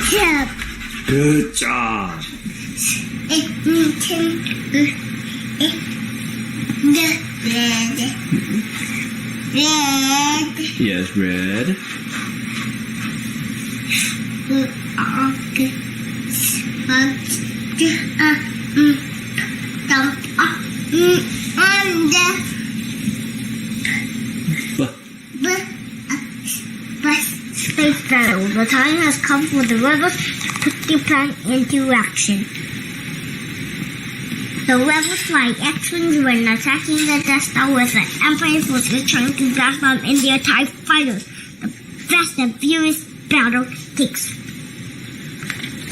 job. Good job. Red. Yes, red. The time has come for the rebels to put their plan into action. The rebels fly X-wings when attacking the Death Star with the Emperor forces trying to blast them in their TIE fighters. The fast and furious battle takes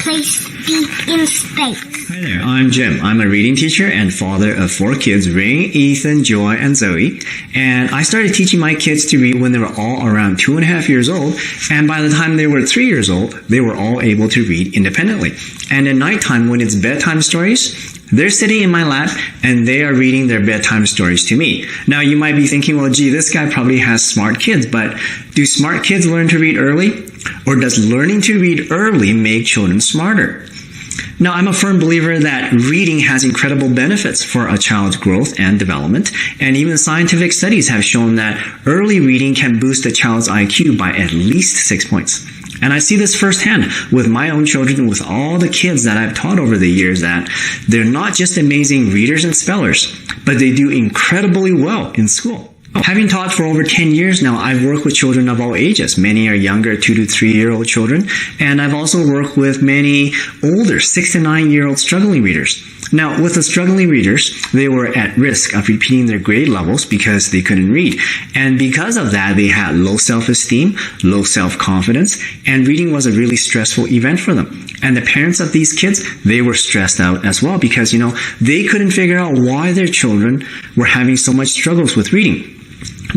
place deep in space. Hi there, I'm Jim. I'm a reading teacher and father of 4 kids, Ray, Ethan, Joy, and Zoe. And I started teaching my kids to read when they were all around 2.5 years old. And by the time they were 3 years old, they were all able to read independently. And at nighttime, when it's bedtime stories, they're sitting in my lap and they are reading their bedtime stories to me. Now you might be thinking, well, gee, this guy probably has smart kids, but do smart kids learn to read early? Or does learning to read early make children smarter? Now, I'm a firm believer that reading has incredible benefits for a child's growth and development, and even scientific studies have shown that early reading can boost a child's IQ by at least 6 points. And I see this firsthand with my own children, with all the kids that I've taught over the years, that they're not just amazing readers and spellers, but they do incredibly well in school. Having taught for over 10 years now, I've worked with children of all ages. Many are younger, 2 to 3-year-old children. And I've also worked with many older, 6 to 9-year-old struggling readers. Now, with the struggling readers, they were at risk of repeating their grade levels because they couldn't read. And because of that, they had low self-esteem, low self-confidence, and reading was a really stressful event for them. And the parents of these kids, they were stressed out as well because, they couldn't figure out why their children were having so much struggles with reading.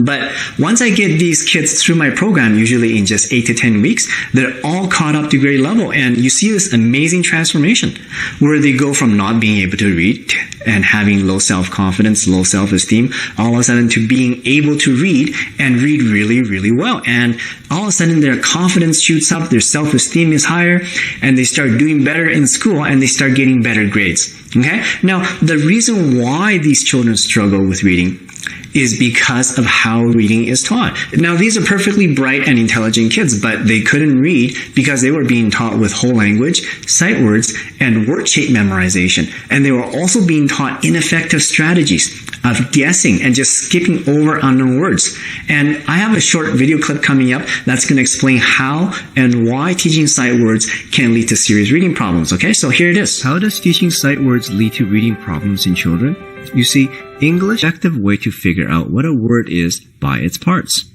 But once I get these kids through my program, usually in just 8 to 10 weeks, they're all caught up to grade level. And you see this amazing transformation where they go from not being able to read and having low self-confidence, low self-esteem, all of a sudden to being able to read and read really, really well. And all of a sudden their confidence shoots up, their self-esteem is higher, and they start doing better in school and they start getting better grades. Okay? Now, the reason why these children struggle with reading is because of how reading is taught. Now, these are perfectly bright and intelligent kids, but they couldn't read because they were being taught with whole language, sight words, and word shape memorization. And they were also being taught ineffective strategies of guessing and just skipping over unknown words. And I have a short video clip coming up that's going to explain how and why teaching sight words can lead to serious reading problems. Okay, so here it is. How does teaching sight words lead to reading problems in children? You see, English is an effective way to figure out what a word is by its parts.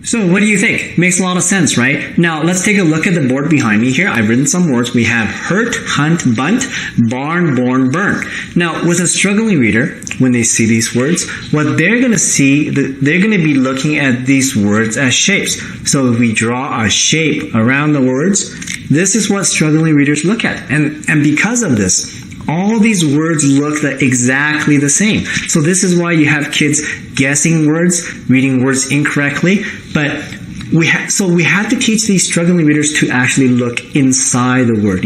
So what do you think? Makes a lot of sense, right? Now, let's take a look at the board behind me here. I've written some words. We have hurt, hunt, bunt, barn, born, burn. Now, with a struggling reader, when they see these words, what they're going to see, they're going to be looking at these words as shapes. So if we draw a shape around the words, this is what struggling readers look at. And because of this, all these words look exactly the same. So this is why you have kids guessing words, reading words incorrectly. But we have to teach these struggling readers to actually look inside the word.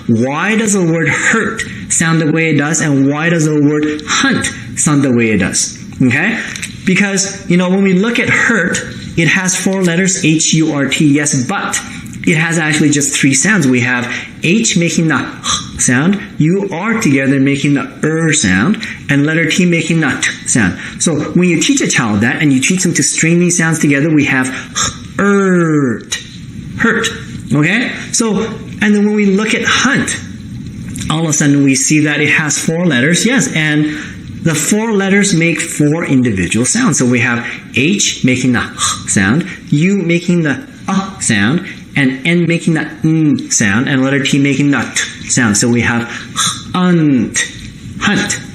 Why does the word hurt sound the way it does, and why does the word hunt sound the way it does? Okay? Because, when we look at hurt, it has 4 letters, H-U-R-T, yes, but it has actually just 3 sounds. We have H making the H sound, U-R together making the sound, and letter T making the T sound. So when you teach a child that and you teach them to string these sounds together, we have hurt. Okay? So, and then when we look at hunt, all of a sudden we see that it has 4 letters, yes, and the 4 letters make 4 individual sounds. So we have H making the H sound, U making the sound, and N making that sound, and letter T making that sound. So we have hunt.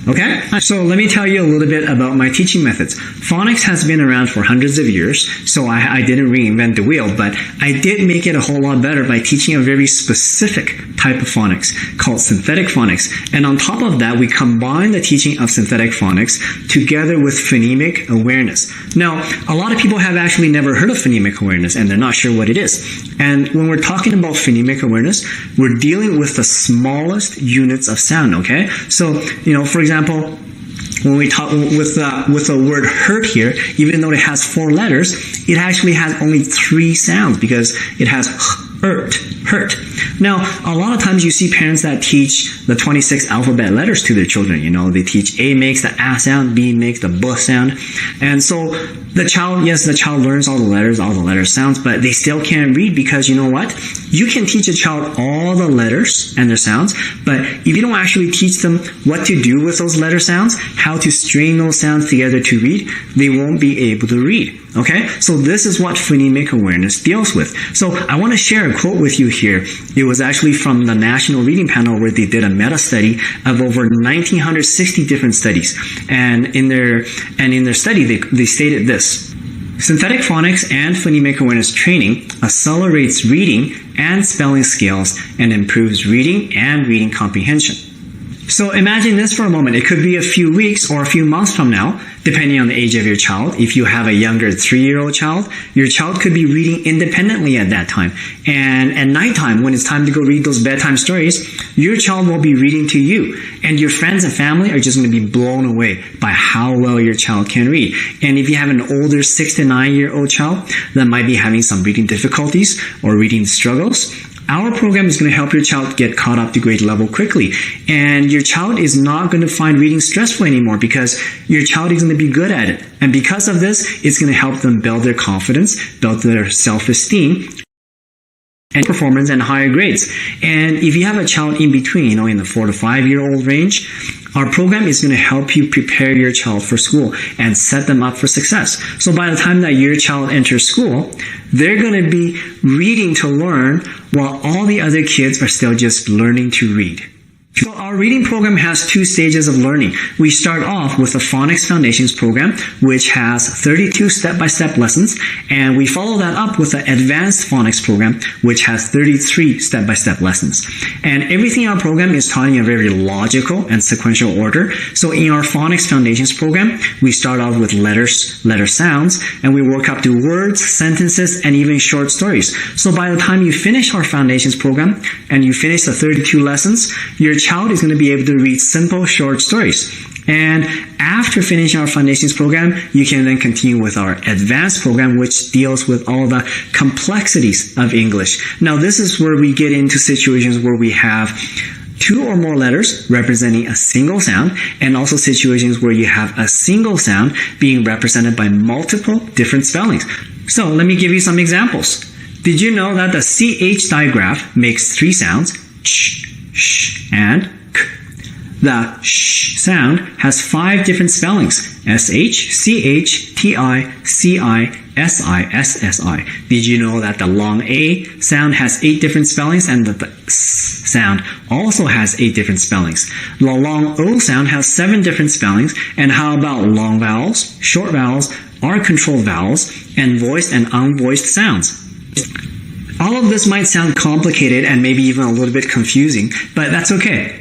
Okay, so let me tell you a little bit about my teaching methods. Phonics has been around for hundreds of years, so I didn't reinvent the wheel, but I did make it a whole lot better by teaching a very specific type of phonics called synthetic phonics. And on top of that, we combine the teaching of synthetic phonics together with phonemic awareness. Now, a lot of people have actually never heard of phonemic awareness, and they're not sure what it is. And when we're talking about phonemic awareness, we're dealing with the smallest units of sound, okay? So, for example, when we talk with the word hurt here, even though it has 4 letters, it actually has only 3 sounds because it has hurt. Now, a lot of times you see parents that teach the 26 alphabet letters to their children. They teach A makes the A sound, B makes the B sound. And so the child learns all the letter sounds, but they still can't read because you know what? You can teach a child all the letters and their sounds, but if you don't actually teach them what to do with those letter sounds, how to string those sounds together to read, they won't be able to read. Okay, so this is what phonemic awareness deals with. So I want to share a quote with you here. It was actually from the National Reading Panel where they did a meta-study of over 1,960 different studies. And in their study, they stated this: synthetic phonics and phonemic awareness training accelerates reading and spelling skills and improves reading and reading comprehension. So imagine this for a moment. It could be a few weeks or a few months from now, depending on the age of your child. If you have a younger 3-year-old child, your child could be reading independently at that time. And at nighttime, when it's time to go read those bedtime stories, your child will be reading to you. And your friends and family are just going to be blown away by how well your child can read. And if you have an older 6 to 9-year-old child that might be having some reading difficulties or reading struggles, our program is going to help your child get caught up to grade level quickly. And your child is not going to find reading stressful anymore because your child is going to be good at it. And because of this, it's going to help them build their confidence, build their self-esteem, and performance and higher grades. And if you have a child in between, in the 4 to 5-year-old range, our program is going to help you prepare your child for school and set them up for success. So by the time that your child enters school, they're going to be reading to learn while all the other kids are still just learning to read. So our reading program has 2 stages of learning. We start off with the Phonics Foundations program, which has 32 step-by-step lessons, and we follow that up with the Advanced Phonics program, which has 33 step-by-step lessons. And everything in our program is taught in a very logical and sequential order. So in our Phonics Foundations program, we start off with letter sounds, and we work up to words, sentences, and even short stories. So by the time you finish our Foundations program and you finish the 32 lessons, your child is going to be able to read simple short stories. And after finishing our Foundations program, you can then continue with our Advanced program, which deals with all the complexities of English. Now, this is where we get into situations where we have 2 or more letters representing a single sound, and also situations where you have a single sound being represented by multiple different spellings. So let me give you some examples. Did you know that the CH digraph makes 3 sounds? Ch, sh, and k. The sh sound has 5 different spellings: SH, CH, TI, CI, SI, SSI. Did you know that the long A sound has 8 different spellings and that the S sound also has 8 different spellings? The long O sound has 7 different spellings. And how about long vowels, short vowels, R-controlled vowels, and voiced and unvoiced sounds? All of this might sound complicated and maybe even a little bit confusing, but that's okay.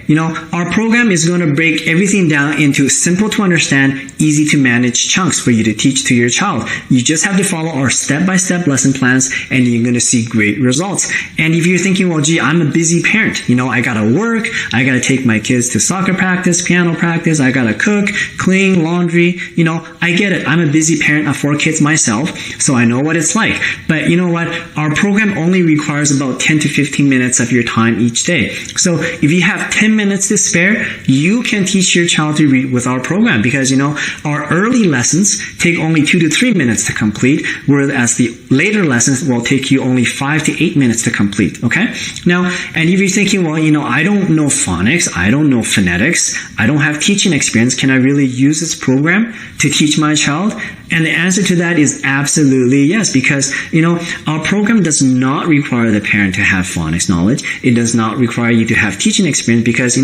Our program is going to break everything down into simple to understand, easy to manage chunks for you to teach to your child. You just have to follow our step-by-step lesson plans and you're going to see great results. And if you're thinking, well, gee, I'm a busy parent. I got to work. I got to take my kids to soccer practice, piano practice. I got to cook, clean, laundry. I get it. I'm a busy parent of 4 kids myself, so I know what it's like. But you know what? Our program only requires about 10 to 15 minutes of your time each day. So if you have 10 minutes to spare, you can teach your child to read with our program because, our early lessons take only 2 to 3 minutes to complete, whereas the later lessons will take you only 5 to 8 minutes to complete, okay? Now, and if you're thinking, well, I don't know phonics, I don't know phonetics, I don't have teaching experience, can I really use this program to teach my child? And the answer to that is absolutely yes, because, our program does not require the parent to have phonics knowledge. It does not require you to have teaching experience because,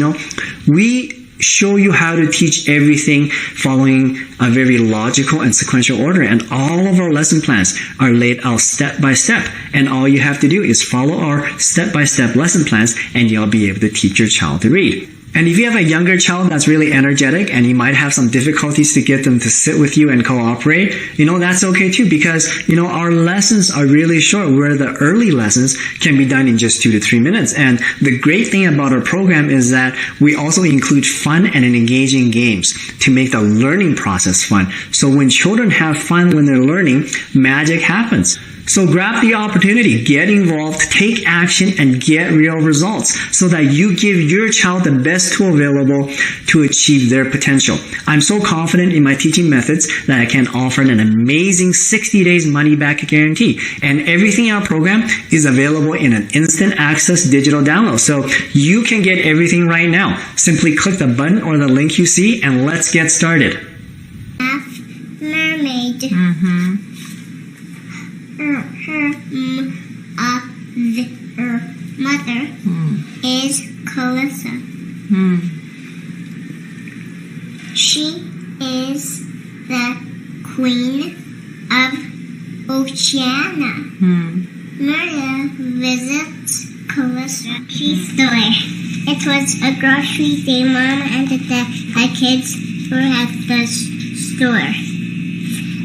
we show you how to teach everything following a very logical and sequential order. And all of our lesson plans are laid out step by step. And all you have to do is follow our step-by-step lesson plans and you'll be able to teach your child to read. And if you have a younger child that's really energetic and you might have some difficulties to get them to sit with you and cooperate, that's okay too, because, our lessons are really short, where the early lessons can be done in just 2 to 3 minutes. And the great thing about our program is that we also include fun and engaging games to make the learning process fun. So when children have fun when they're learning, magic happens. So grab the opportunity, get involved, take action, and get real results so that you give your child the best tool available to achieve their potential. I'm so confident in my teaching methods that I can offer an amazing 60 days money-back guarantee. And everything in our program is available in an instant access digital download. So you can get everything right now. Simply click the button or the link you see and let's get started. Mermaid. Her mother is Calissa. She is the queen of Oceania. Maria visits Calissa's store. It was a grocery day. Mom and the kids were at the store,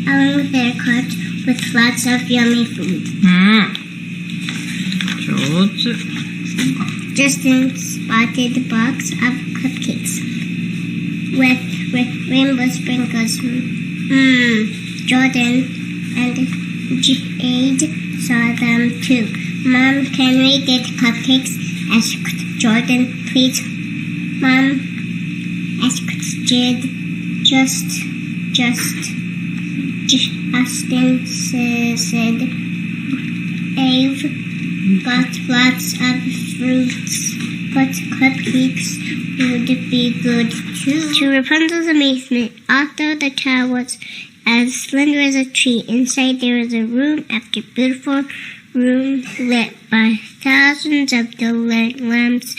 along their cart with lots of yummy food. Justin spotted a box of cupcakes with rainbow sprinkles. Jordan and Jade saw them too. Mom, can we get cupcakes? Asked Jordan. Please. Mom asked Jade. Justin said, I've got lots of fruits, but cupcakes would be good too. To Rapunzel's amazement, although the tower was as slender as a tree, inside there was a room after beautiful room lit by thousands of delicate lamps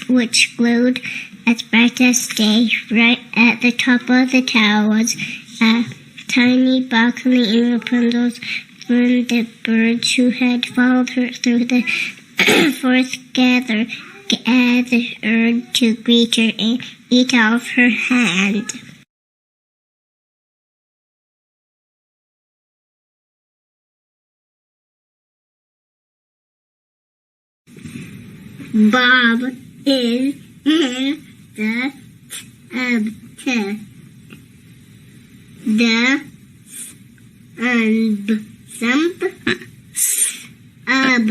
which glowed as bright as day. Right at the top of the tower was a tiny balcony in Rapunzel's room. The birds who had followed her through the forest gathered to greet her and eat off her hand. Bob is in the tub.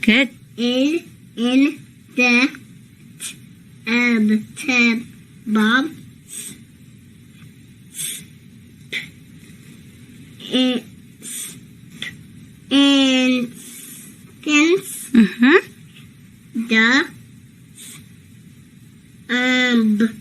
Good. Is in the tub. Bob the